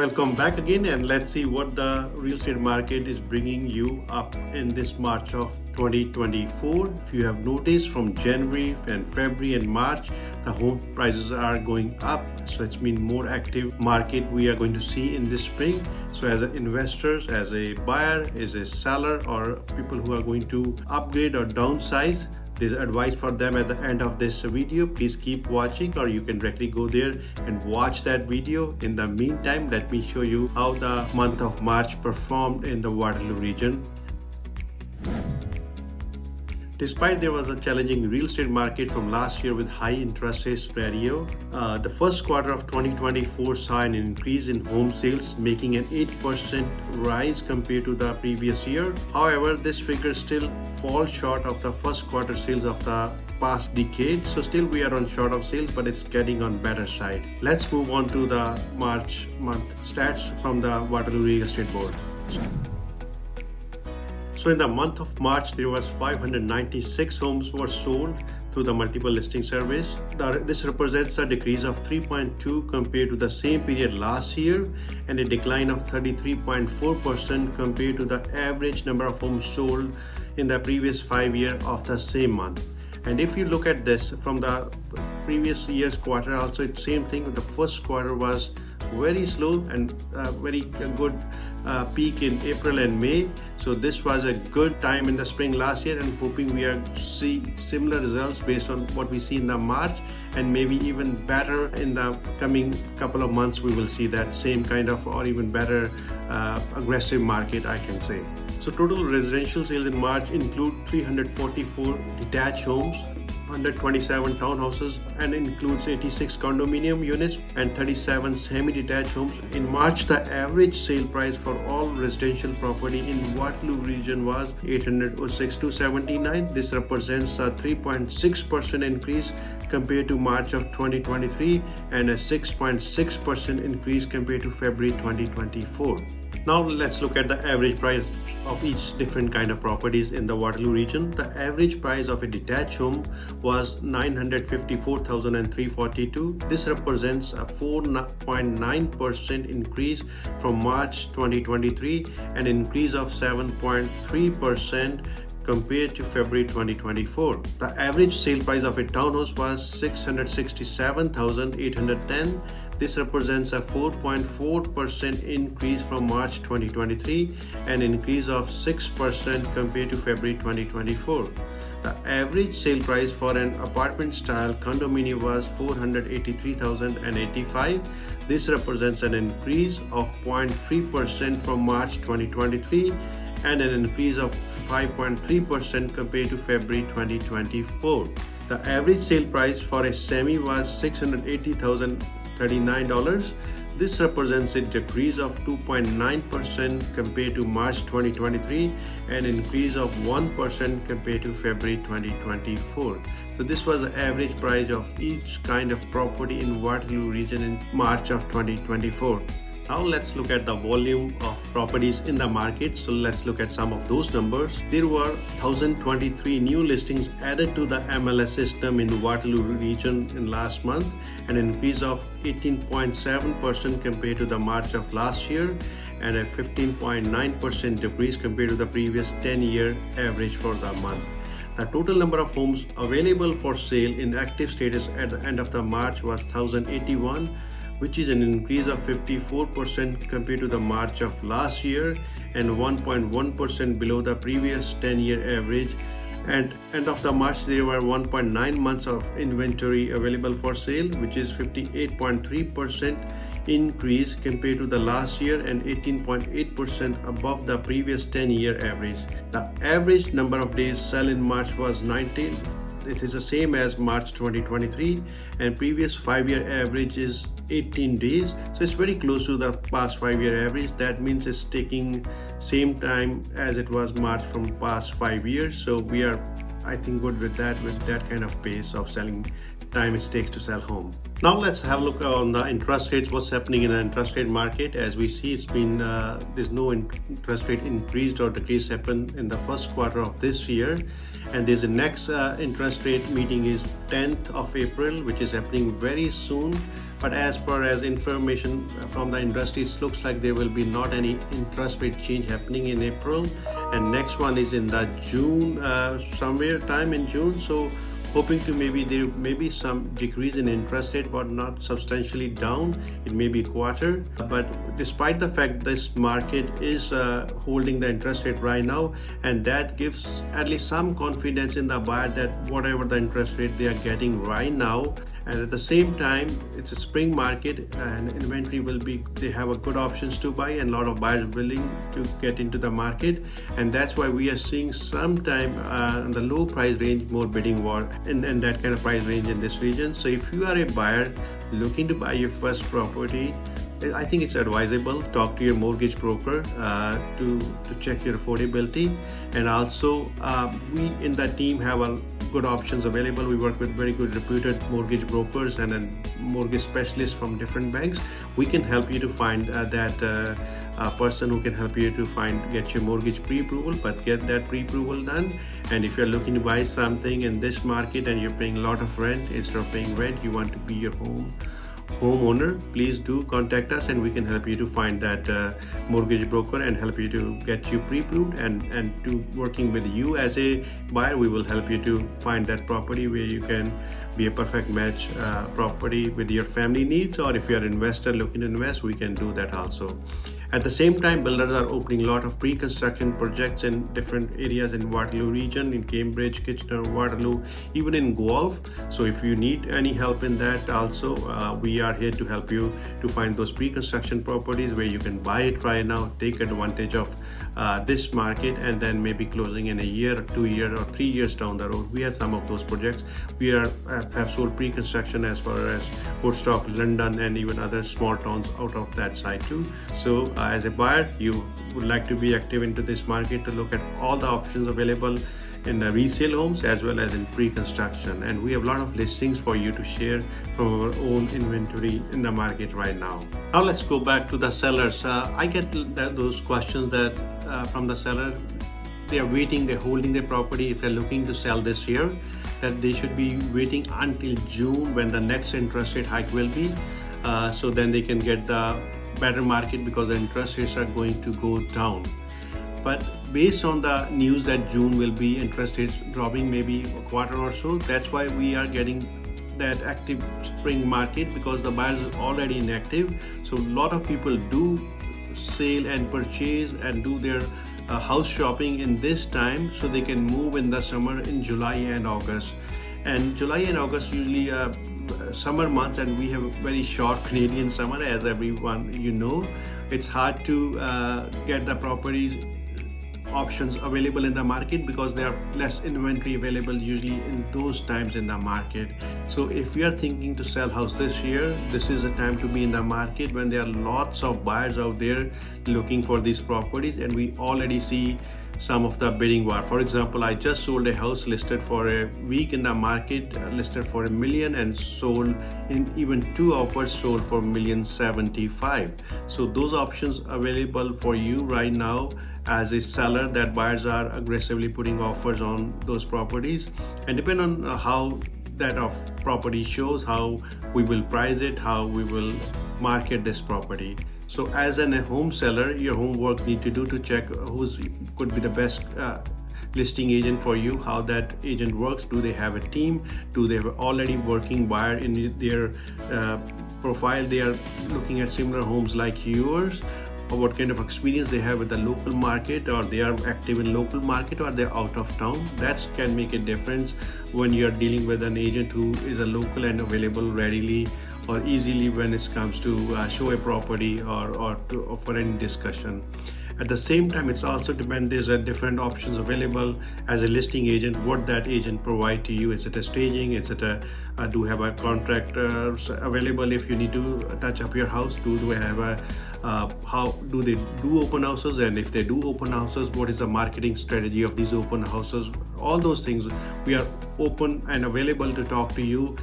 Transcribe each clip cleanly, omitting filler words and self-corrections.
welcome back again, and let's see what the real estate market is bringing you up in this March of 2024. If you have noticed, from January and February and March, the home prices are going up, so it's been more active market we are going to see in this spring. So as investors, as a buyer, as a seller, or people who are going to upgrade or downsize, there's advice for them at the end of this video. Please keep watching, or you can directly go there and watch that video. In the meantime, let me show you how the month of March performed in the Waterloo region. Despite there was a challenging real estate market from last year with high interest rate scenario, the first quarter of 2024 saw an increase in home sales, making an 8% rise compared to the previous year. However, this figure still falls short of the first quarter sales of the past decade. So still we are on short of sales, but it's getting on better side. Let's move on to the March month stats from the Waterloo Real Estate Board. So in the month of March, there was 596 homes were sold through the multiple listing service. This represents a decrease of 3.2 compared to the same period last year, and a decline of 33.4% compared to the average number of homes sold in the previous 5 years of the same month. And if you look at this from the previous year's quarter, also it's same thing. The first quarter was very slow and very good peak in April and May. So this was a good time in the spring last year, and hoping we are see similar results based on what we see in the March, and maybe even better in the coming couple of months. We will see that same kind of or even better aggressive market, I can say. So total residential sales in March include 344 detached homes, 127 townhouses, and includes 86 condominium units and 37 semi-detached homes. In March, the average sale price for all residential property in Waterloo region was 806,279. This represents a 3.6% increase compared to March of 2023 and a 6.6% increase compared to February 2024. Now let's look at the average price of each different kind of properties in the Waterloo region. The average price of a detached home was 954,342. This represents a 4.9% increase from March 2023, an increase of 7.3% compared to February 2024. The average sale price of a townhouse was 667,810. This represents a 4.4% increase from March 2023, an increase of 6% compared to February 2024. The average sale price for an apartment-style condominium was 483,085. This represents an increase of 0.3% from March 2023 and an increase of 5.3% compared to February 2024. The average sale price for a semi was $680,039. This represents a decrease of 2.9% compared to March 2023 and an increase of 1% compared to February 2024. So this was the average price of each kind of property in Waterloo region in March of 2024. Now let's look at the volume of properties in the market. So let's look at some of those numbers. There were 1,023 new listings added to the MLS system in the Waterloo region in last month, an increase of 18.7% compared to the March of last year, and a 15.9% decrease compared to the previous 10-year average for the month. The total number of homes available for sale in active status at the end of the March was 1,081, which is an increase of 54% compared to the March of last year and 1.1% below the previous 10-year average. And end of the March, there were 1.9 months of inventory available for sale, which is 58.3% increase compared to the last year and 18.8% above the previous 10-year average. The average number of days sell in March was 19. It is the same as March 2023, and previous 5-year average is 18 days. So it's very close to the past 5-year average. That means it's taking same time as it was March from past 5 years. So we are, I think, good with that kind of pace of selling time it takes to sell home. Now let's have a look on the interest rates, what's happening in the interest rate market. As we see, it's been there's no interest rate increased or decrease happened in the first quarter of this year, and there's a next interest rate meeting is 10th of April, which is happening very soon. but as far as information from the industry, it looks like there will be not any interest rate change happening in April, and next one is in the June, somewhere time in June. So hoping to maybe there may be some decrease in interest rate, but not substantially down. It may be quarter, but despite the fact this market is holding the interest rate right now, and that gives at least some confidence in the buyer that whatever the interest rate they are getting right now, and at the same time it's a spring market and inventory will be, they have a good options to buy and a lot of buyers willing to get into the market, and that's why we are seeing sometime in the low price range more bidding war in that kind of price range in this region. So if you are a buyer looking to buy your first property, I think it's advisable talk to your mortgage broker to check your affordability. And also we in the team have a good options available. We work with very good reputed mortgage brokers and mortgage specialists from different banks. We can help you to find that person who can help you to get your mortgage pre-approval, but get that pre-approval done. And if you're looking to buy something in this market and you're paying a lot of rent, instead of paying rent you want to be your homeowner, please do contact us and we can help you to find that mortgage broker and help you to get you pre-approved, and to working with you as a buyer, we will help you to find that property where you can be a perfect match property with your family needs, or if you're an investor looking to invest, we can do that also. At the same time, builders are opening a lot of pre-construction projects in different areas in Waterloo region, in Cambridge, Kitchener-Waterloo, even in Guelph. So if you need any help in that also, we are here to help you to find those pre-construction properties where you can buy it right now, take advantage of this market, and then maybe closing in a year, 2 years, or 3 years down the road. We have some of those projects. We have sold pre-construction as far as Woodstock, London, and even other small towns out of that side too. So as a buyer, you would like to be active into this market to look at all the options available in the resale homes as well as in pre-construction, and we have a lot of listings for you to share from our own inventory in the market right now. Now let's go back to the sellers. I get those questions that from the seller. They are waiting, they're holding their property. If they're looking to sell this year, that they should be waiting until June when the next interest rate hike will be, so then they can get the better market because the interest rates are going to go down. But based on the news that June will be interest rates dropping maybe a quarter or so, that's why we are getting that active spring market, because the buyers are already inactive. So a lot of people do sell and purchase and do their house shopping in this time, so they can move in the summer in July and August. And July and August usually summer months, and we have a very short Canadian summer, as everyone you know. It's hard to get the properties options available in the market because there are less inventory available usually in those times in the market. So if you are thinking to sell house this year, this is a time to be in the market when there are lots of buyers out there looking for these properties, and we already see some of the bidding war. For example, I just sold a house listed for a week in the market, listed for $1 million, and sold in even 2 offers sold for $1,075,000. So those options available for you right now as a seller, that buyers are aggressively putting offers on those properties, and depending on how that of property shows, how we will price it, how we will market this property. So as a home seller, your homework need to do to check who's could be the best listing agent for you, how that agent works. Do they have a team? Do they have already working buyer in their profile? They are looking at similar homes like yours, or what kind of experience they have with the local market, or they are active in local market, or they're out of town. That can make a difference when you're dealing with an agent who is a local and available readily or easily when it comes to show a property or for any discussion. At the same time, it's also depend, there's a different options available as a listing agent, what that agent provide to you. Is it a staging? Is it a do have a contractors available if you need to touch up your house? Do they have a how do they do open houses, and if they do open houses, what is the marketing strategy of these open houses? All those things we are open and available to talk to you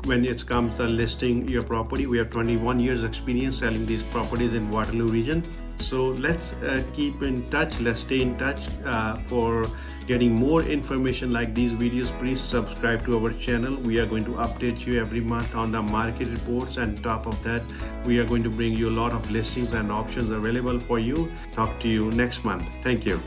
when it comes to listing your property. We have 21 years experience selling these properties in Waterloo region. So let's keep in touch, let's stay in touch for getting more information like these videos, please subscribe to our channel. We are going to update you every month on the market reports, and top of that, we are going to bring you a lot of listings and options available for you. Talk to you next month. Thank you.